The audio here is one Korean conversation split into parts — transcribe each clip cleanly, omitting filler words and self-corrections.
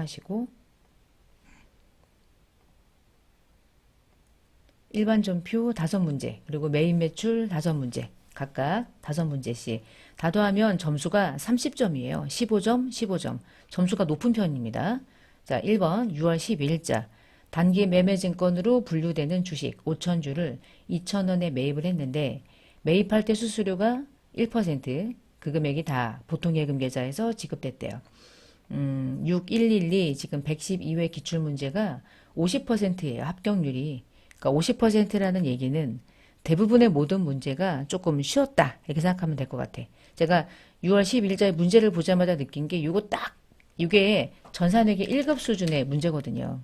하시고 일반 전표 5문제 그리고 메인 매출 5문제 각각 5문제씩 다 더하면 점수가 30점이에요. 15점, 15점. 점수가 높은 편입니다. 자, 1번 6월 12일자 단기 매매증권으로 분류되는 주식 5,000주를 2,000원에 매입을 했는데 매입할 때 수수료가 1%, 그 금액이 다 보통예금 계좌에서 지급됐대요. 6112 지금 112회 기출문제가 50%예요. 합격률이. 그러니까 50%라는 얘기는 대부분의 모든 문제가 조금 쉬웠다 이렇게 생각하면 될 것 같아. 제가 6월 12일자에 문제를 보자마자 느낀 게 이게 전산회계 1급 수준의 문제거든요.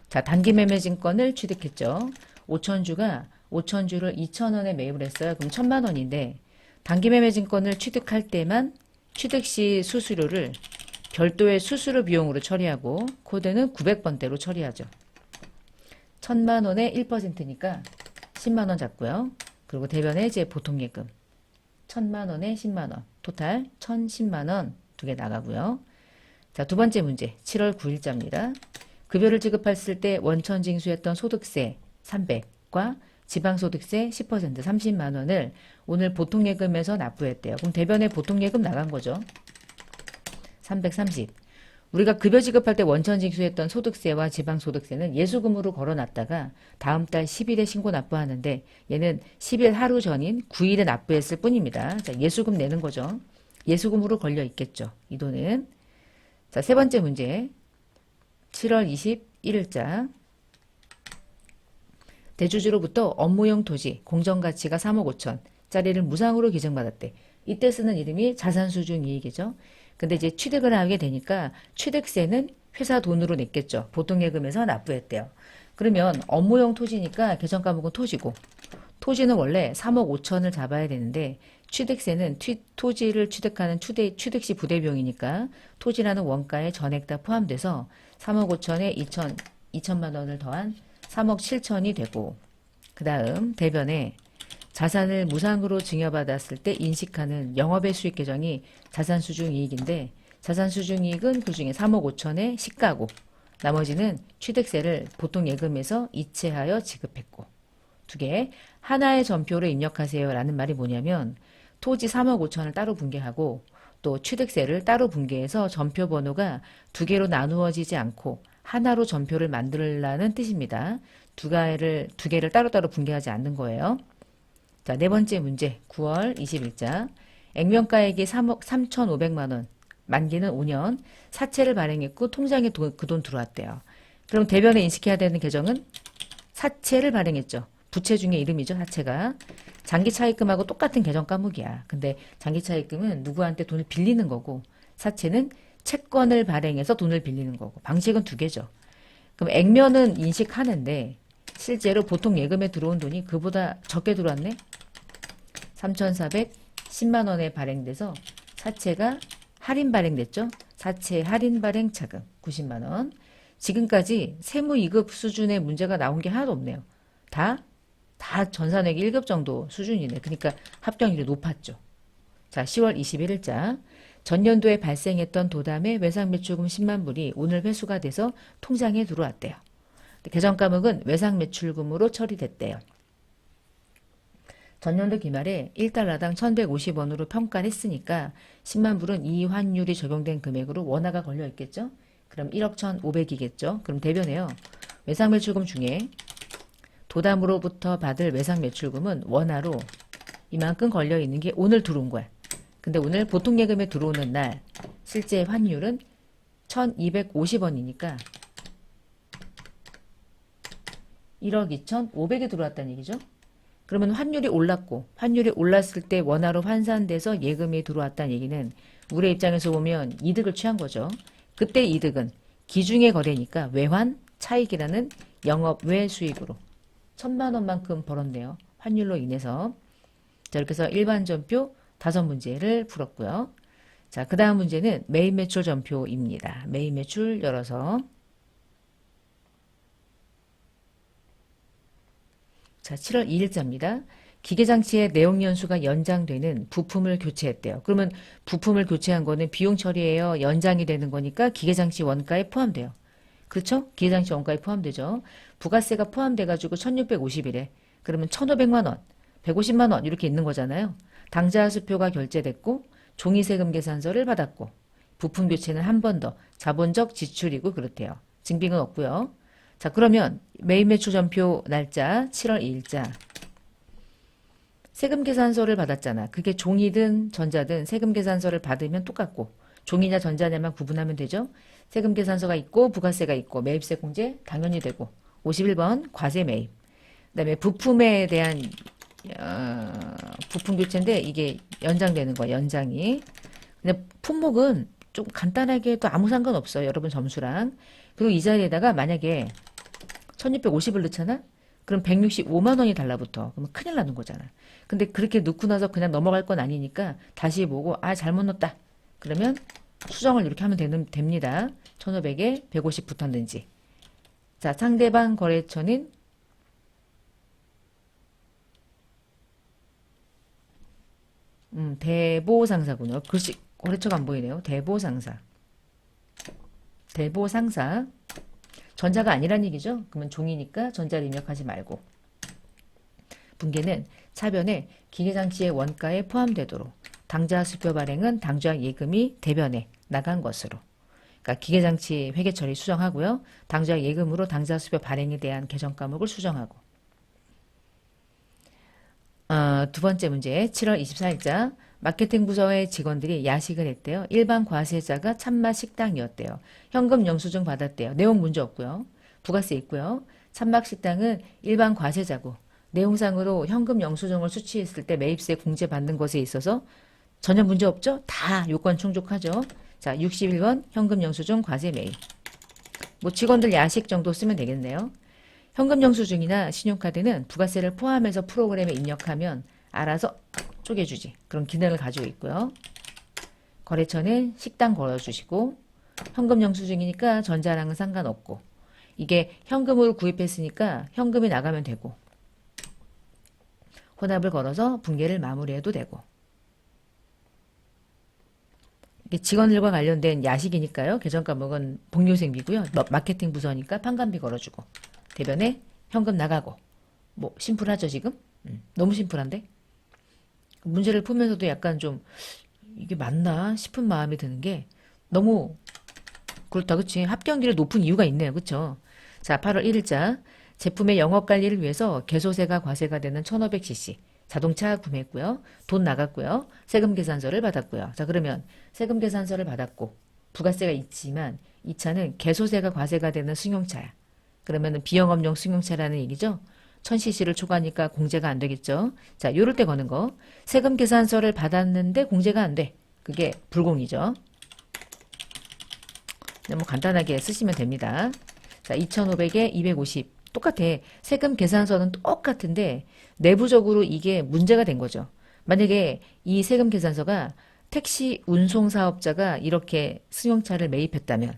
자, 단기 매매 증권을 취득했죠. 5,000주를 2,000원에 매입을 했어요. 그럼 1,000만 원인데 단기 매매 증권을 취득할 때만 취득 시 수수료를 별도의 수수료 비용으로 처리하고 코드는 900번대로 처리하죠. 1,000만 원에 1%니까 10만 원 잡고요. 그리고 대변에 이제 보통예금 1,000만 원에 10만 원, 토탈 1,010만 원 두 개 나가고요. 자, 두 번째 문제 7월 9일자입니다. 급여를 지급했을 때 원천 징수했던 소득세 300과 지방소득세 10% 30만 원을 오늘 보통예금에서 납부했대요. 그럼 대변에 보통예금 나간 거죠. 330. 우리가 급여 지급할 때 원천 징수했던 소득세와 지방소득세는 예수금으로 걸어놨다가 다음 달 10일에 신고 납부하는데 얘는 10일 하루 전인 9일에 납부했을 뿐입니다. 자, 예수금 내는 거죠. 예수금으로 걸려 있겠죠. 이 돈은. 자, 세 번째 문제. 7월 21일자. 대주주로부터 업무용 토지 공정가치가 3억 5천 짜리를 무상으로 기증받았대. 이때 쓰는 이름이 자산수중이익이죠. 근데 이제 취득을 하게 되니까 취득세는 회사 돈으로 냈겠죠. 보통예금에서 납부했대요. 그러면 업무용 토지니까 계정 과목은 토지고 토지는 원래 3억 5천을 잡아야 되는데 취득세는 토지를 취득하는 취득시 부대비용이니까 토지라는 원가에 전액 다 포함돼서 3억 5천에 2천만 원을 더한 3억 7천이 되고 그 다음 대변에 자산을 무상으로 증여받았을 때 인식하는 영업의 수익 계정이 자산수중이익인데 자산수중이익은 그중에 3억 5천의 시가고 나머지는 취득세를 보통예금에서 이체하여 지급했고 두 개 하나의 전표를 입력하세요 라는 말이 뭐냐면 토지 3억 5천을 따로 분개하고 또 취득세를 따로 분개해서 전표 번호가 두 개로 나누어지지 않고 하나로 전표를 만들라는 뜻입니다. 두 개를 따로따로 분개하지 않는 거예요. 자, 네 번째 문제 9월 20일자 액면가액이 3억 3,500만 원 만기는 5년 사채를 발행했고 통장에 그 돈 들어왔대요. 그럼 대변에 인식해야 되는 계정은 사채를 발행했죠. 부채 중에 이름이죠. 사채가. 장기차입금하고 똑같은 계정 과목이야. 근데 장기차입금은 누구한테 돈을 빌리는 거고 사채는 채권을 발행해서 돈을 빌리는 거고 방식은 두 개죠. 그럼 액면은 인식하는데 실제로 보통 예금에 들어온 돈이 그보다 적게 들어왔네. 3,410만 원에 발행돼서 사채가 할인 발행됐죠. 사채 할인 발행 차금 90만 원. 지금까지 세무 2급 수준의 문제가 나온 게 하나도 없네요. 다 전산회계 1급 정도 수준이네. 그러니까 합격률이 높았죠. 자, 10월 21일자 전년도에 발생했던 도담의 외상매출금 10만 불이 오늘 회수가 돼서 통장에 들어왔대요. 계정 과목은 외상매출금으로 처리됐대요. 전년도 기말에 1달러당 1,150원으로 평가를 했으니까 10만 불은 이 환율이 적용된 금액으로 원화가 걸려 있겠죠? 그럼 1억 1,500이겠죠? 그럼 대변해요. 외상매출금 중에 도담으로부터 받을 외상매출금은 원화로 이만큼 걸려 있는 게 오늘 들어온 거야. 근데 오늘 보통예금에 들어오는 날 실제 환율은 1,250원이니까 1억 2,500이 들어왔다는 얘기죠. 그러면 환율이 올랐고 환율이 올랐을 때 원화로 환산돼서 예금이 들어왔다는 얘기는 우리 입장에서 보면 이득을 취한 거죠. 그때 이득은 기중의 거래니까 외환 차익이라는 영업 외 수익으로 1,000만 원만큼 벌었네요. 환율로 인해서. 자, 이렇게 해서 일반 전표 5문제를 풀었고요. 자, 그 다음 문제는 매입 매출 전표입니다. 매입 매출 열어서 자, 7월 2일자입니다. 기계장치의 내용연수가 연장되는 부품을 교체했대요. 그러면 부품을 교체한 거는 비용 처리예요. 연장이 되는 거니까 기계장치 원가에 포함돼요. 그렇죠? 기계장치 원가에 포함되죠. 부가세가 포함돼가지고 1650이래. 그러면 1500만 원, 150만 원 이렇게 있는 거잖아요. 당좌수표가 결제됐고 종이세금 계산서를 받았고 부품 교체는 한 번 더 자본적 지출이고 그렇대요. 증빙은 없고요. 자, 그러면 매입매출전표 날짜 7월 2일자 세금 계산서를 받았잖아. 그게 종이든 전자든 세금 계산서를 받으면 똑같고 종이냐 전자냐만 구분하면 되죠. 세금 계산서가 있고 부가세가 있고 매입세 공제 당연히 되고 51번 과세 매입. 그다음에 부품에 대한 부품 교체인데 이게 연장되는 거야. 연장이. 근데 품목은 좀 간단하게 또 아무 상관없어요. 여러분 점수랑. 그리고 이 자리에다가 만약에 1650을 넣잖아? 그럼 165만 원이 달라붙어. 그러면 큰일 나는 거잖아. 근데 그렇게 넣고 나서 그냥 넘어갈 건 아니니까 다시 보고 아 잘못 넣었다. 그러면 수정을 이렇게 하면 됩니다. 1500에 150 붙었는지. 자, 상대방 거래처는 대보상사군요. 글씨 거래처가 안 보이네요. 대보상사. 대보상사. 전자가 아니란 얘기죠. 그러면 종이니까 전자를 입력하지 말고. 분계는 차변에 기계장치의 원가에 포함되도록 당좌수표 발행은 당좌 예금이 대변에 나간 것으로. 그러니까 기계장치 회계처리 수정하고요. 당좌 예금으로 당좌수표 발행에 대한 개정 과목을 수정하고. 두 번째 문제 7월 24일자 마케팅 부서의 직원들이 야식을 했대요. 일반 과세자가 참맛 식당이었대요. 현금 영수증 받았대요. 내용 문제 없고요. 부가세 있고요. 참맛 식당은 일반 과세자고 내용상으로 현금 영수증을 수취했을 때 매입세 공제 받는 것에 있어서 전혀 문제 없죠? 다 요건 충족하죠. 자, 61번 현금 영수증 과세 매입. 뭐 직원들 야식 정도 쓰면 되겠네요. 현금 영수증이나 신용카드는 부가세를 포함해서 프로그램에 입력하면 알아서 쪼개주지. 그런 기능을 가지고 있고요. 거래처는 식당 걸어주시고 현금 영수증이니까 전자랑은 상관없고 이게 현금으로 구입했으니까 현금이 나가면 되고 혼합을 걸어서 분계를 마무리해도 되고 이게 직원들과 관련된 야식이니까요. 개정 과목은 복료생비고요. 마케팅 부서니까 판관비 걸어주고 대변에 현금 나가고 뭐 심플하죠 지금? 너무 심플한데? 문제를 풀면서도 약간 좀 이게 맞나 싶은 마음이 드는 게 너무 그렇다 그치? 합격률이 높은 이유가 있네요. 그쵸? 자 8월 1일자 제품의 영업관리를 위해서 개소세가 과세가 되는 1500cc 자동차 구매했고요. 돈 나갔고요. 세금 계산서를 받았고요. 자 그러면 세금 계산서를 받았고 부가세가 있지만 이 차는 개소세가 과세가 되는 승용차야. 그러면은 비영업용 승용차라는 얘기죠. 1000cc를 초과하니까 공제가 안 되겠죠. 자, 요럴 때 거는 거. 세금 계산서를 받았는데 공제가 안 돼. 그게 불공이죠. 뭐 간단하게 쓰시면 됩니다. 자, 2500에 250. 똑같아. 세금 계산서는 똑같은데 내부적으로 이게 문제가 된 거죠. 만약에 이 세금 계산서가 택시 운송 사업자가 이렇게 승용차를 매입했다면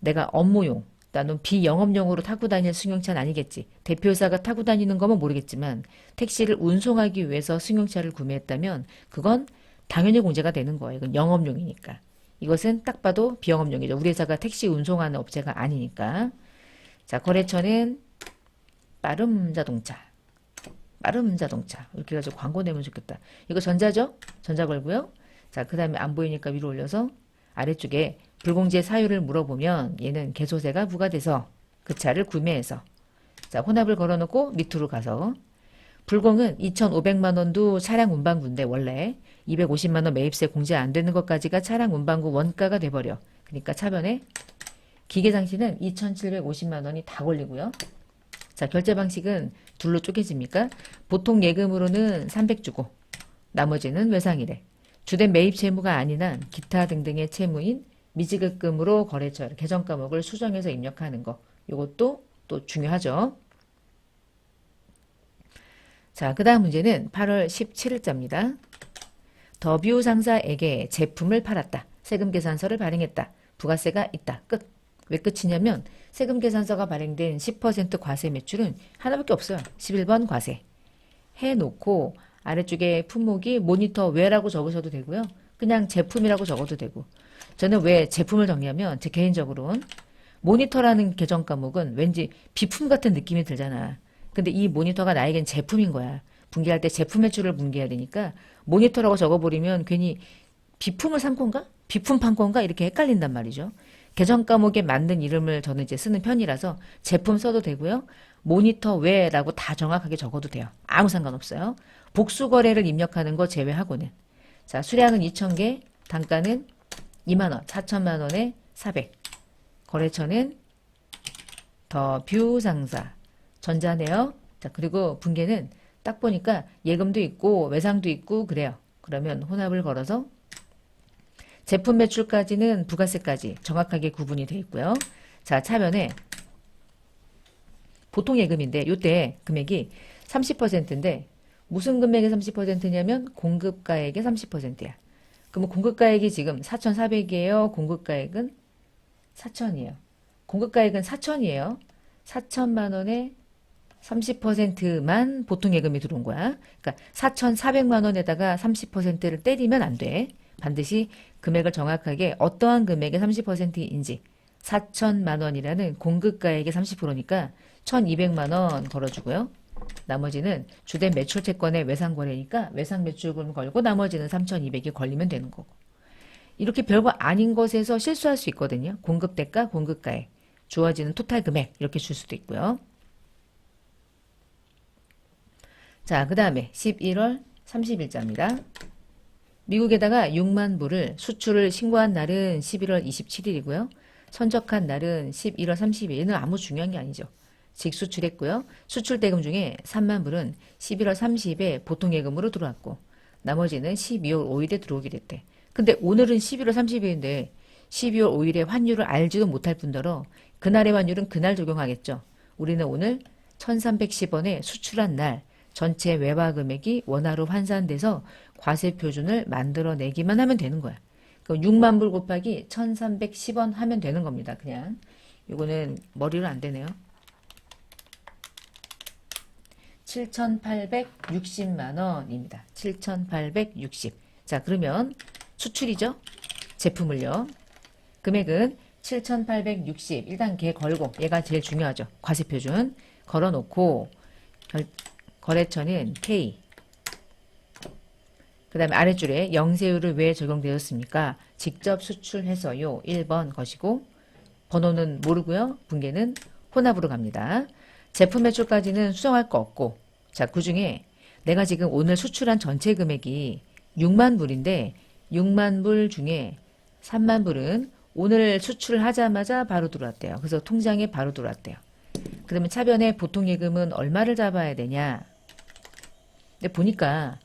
내가 업무용 나는 비영업용으로 타고 다닐 승용차는 아니겠지. 대표사가 타고 다니는 거면 모르겠지만 택시를 운송하기 위해서 승용차를 구매했다면 그건 당연히 공제가 되는 거예요. 이건 영업용이니까. 이것은 딱 봐도 비영업용이죠. 우리 회사가 택시 운송하는 업체가 아니니까. 자, 거래처는 빠름자동차. 빠름자동차. 이렇게 해가지고 광고 내면 좋겠다. 이거 전자죠? 전자 걸고요. 자, 그 다음에 안 보이니까 위로 올려서 아래쪽에 불공제 사유를 물어보면 얘는 개소세가 부과돼서 그 차를 구매해서 자 혼합을 걸어놓고 밑으로 가서 불공은 2,500만 원도 차량 운반구인데 원래 250만 원 매입세 공제 안 되는 것까지가 차량 운반구 원가가 돼버려. 그러니까 차변에 기계장치는 2,750만 원이 다 걸리고요. 자 결제 방식은 둘로 쪼개집니까? 보통 예금으로는 300 주고 나머지는 외상이래. 주된 매입 채무가 아닌 한 기타 등등의 채무인 미지급금으로 거래처 개정 과목을 수정해서 입력하는 거. 이것도 또 중요하죠. 자, 그 다음 문제는 8월 17일자입니다. 더뷰 상사에게 제품을 팔았다. 세금 계산서를 발행했다. 부가세가 있다. 끝. 왜 끝이냐면 세금 계산서가 발행된 10% 과세 매출은 하나밖에 없어요. 11번 과세. 해놓고 아래쪽에 품목이 모니터 외라고 적으셔도 되고요. 그냥 제품이라고 적어도 되고. 저는 왜 제품을 정리하면 제 개인적으로는 모니터라는 계정 과목은 왠지 비품 같은 느낌이 들잖아. 근데 이 모니터가 나에겐 제품인 거야. 분기할 때 제품 매출을 분기해야 되니까 모니터라고 적어버리면 괜히 비품을 산 건가? 비품 판 건가? 이렇게 헷갈린단 말이죠. 계정 과목에 맞는 이름을 저는 이제 쓰는 편이라서 제품 써도 되고요. 모니터 외라고 다 정확하게 적어도 돼요. 아무 상관없어요. 복수 거래를 입력하는 거 제외하고는. 자, 수량은 2,000개, 단가는 2만 원, 4천만 원에 400. 거래처는 더 뷰 상사, 전자네요. 자, 그리고 분계는 딱 보니까 예금도 있고 외상도 있고 그래요. 그러면 혼합을 걸어서 제품 매출까지는 부가세까지 정확하게 구분이 되어 있고요. 자, 차변에 보통 예금인데 요때 금액이 30%인데 무슨 금액의 30%냐면 공급가액의 30%야. 그러면 공급가액이 지금 4,400이에요. 공급가액은 4,000이에요. 공급가액은 4,000이에요. 4천만 원에 30%만 보통 예금이 들어온 거야. 그러니까 4,400만 원에다가 30%를 때리면 안 돼. 반드시 금액을 정확하게 어떠한 금액의 30%인지 4천만 원이라는 공급가액의 30%니까 1,200만 원 걸어주고요. 나머지는 주된 매출 채권의 외상 거래니까 외상 매출금 걸고 나머지는 3,200이 걸리면 되는 거고. 이렇게 별거 아닌 것에서 실수할 수 있거든요. 공급대가, 공급가액, 주어지는 토탈 금액 이렇게 줄 수도 있고요. 자, 그 다음에 11월 30일자입니다. 미국에다가 6만 불을 수출을 신고한 날은 11월 27일이고요. 선적한 날은 11월 30일은 아무 중요한 게 아니죠. 직수출했고요. 수출 대금 중에 3만 불은 11월 30일에 보통예금으로 들어왔고 나머지는 12월 5일에 들어오게 됐대. 근데 오늘은 11월 30일인데 12월 5일에 환율을 알지도 못할 뿐더러 그날의 환율은 그날 적용하겠죠. 우리는 오늘 1310원에 수출한 날 전체 외화 금액이 원화로 환산돼서 과세 표준을 만들어내기만 하면 되는 거야. 그럼 6만 불 곱하기 1310원 하면 되는 겁니다. 그냥 이거는 머리로 안 되네요. 7,860만 원입니다. 7,860. 자, 그러면 수출이죠. 제품을요. 금액은 7,860. 일단 걔 걸고 얘가 제일 중요하죠. 과세 표준 걸어놓고 거래처는 K. 그 다음에 아래줄에 영세율을 왜 적용되었습니까? 직접 수출해서요. 1번 것이고 번호는 모르고요. 분계는 혼합으로 갑니다. 제품 매출까지는 수정할 거 없고 자, 그 중에 내가 지금 오늘 수출한 전체 금액이 6만 불인데 6만 불 중에 3만 불은 오늘 수출을 하자마자 바로 들어왔대요. 그래서 통장에 바로 들어왔대요. 그러면 차변에 보통 예금은 얼마를 잡아야 되냐? 근데 보니까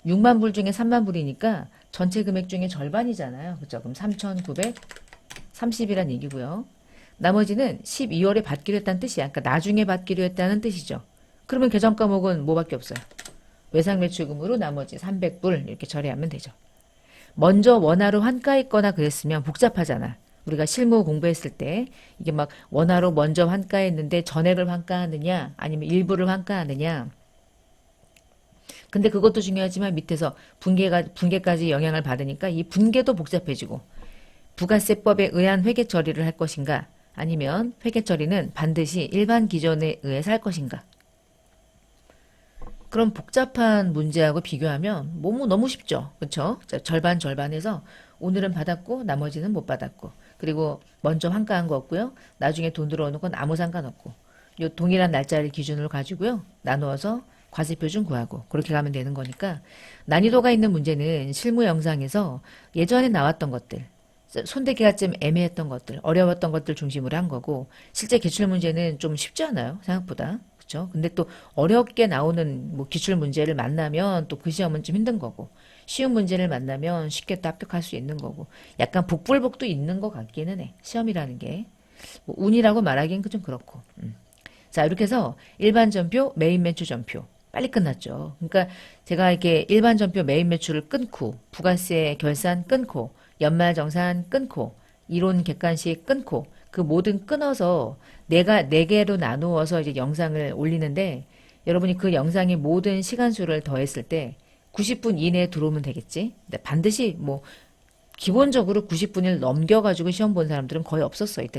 6만 불 중에 3만 불이니까 전체 금액 중에 절반이잖아요. 그렇죠? 그럼 3,930이란 얘기고요. 나머지는 12월에 받기로 했다는 뜻이야. 그러니까 나중에 받기로 했다는 뜻이죠. 그러면 계정 과목은 뭐밖에 없어요. 외상 매출금으로 나머지 300불 이렇게 처리하면 되죠. 먼저 원화로 환가했거나 그랬으면 복잡하잖아. 우리가 실무 공부했을 때 이게 막 원화로 먼저 환가했는데 전액을 환가하느냐 아니면 일부를 환가하느냐. 근데 그것도 중요하지만 밑에서 분계까지 영향을 받으니까 이 분계도 복잡해지고 부가세법에 의한 회계 처리를 할 것인가 아니면 회계 처리는 반드시 일반 기준에 의해서 할 것인가. 그럼 복잡한 문제하고 비교하면 너무 쉽죠. 그렇죠? 절반해서 오늘은 받았고 나머지는 못 받았고 그리고 먼저 환가한 거 없고요. 나중에 돈 들어오는 건 아무 상관없고 요 동일한 날짜를 기준으로 가지고요. 나누어서 과세표준 구하고 그렇게 가면 되는 거니까 난이도가 있는 문제는 실무 영상에서 예전에 나왔던 것들 손대기가 좀 애매했던 것들 어려웠던 것들 중심으로 한 거고 실제 기출 문제는 좀 쉽지 않아요. 생각보다. 그렇죠? 근데 또 어렵게 나오는 뭐 기출 문제를 만나면 또 그 시험은 좀 힘든 거고 쉬운 문제를 만나면 쉽게 또 합격할 수 있는 거고 약간 복불복도 있는 것 같기는 해. 시험이라는 게. 뭐 운이라고 말하기는 좀 그렇고. 자, 이렇게 해서 일반 전표, 메인 매출 전표. 빨리 끝났죠. 그러니까 제가 이렇게 일반 전표 메인 매출을 끊고 부가세 결산 끊고 연말 정산 끊고 이론 객관식 끊고 그 모든 끊어서 내가 4개로 나누어서 이제 영상을 올리는데 여러분이 그 영상의 모든 시간수를 더했을 때 90분 이내에 들어오면 되겠지. 근데 반드시 뭐 기본적으로 90분을 넘겨가지고 시험 본 사람들은 거의 없었어. 이때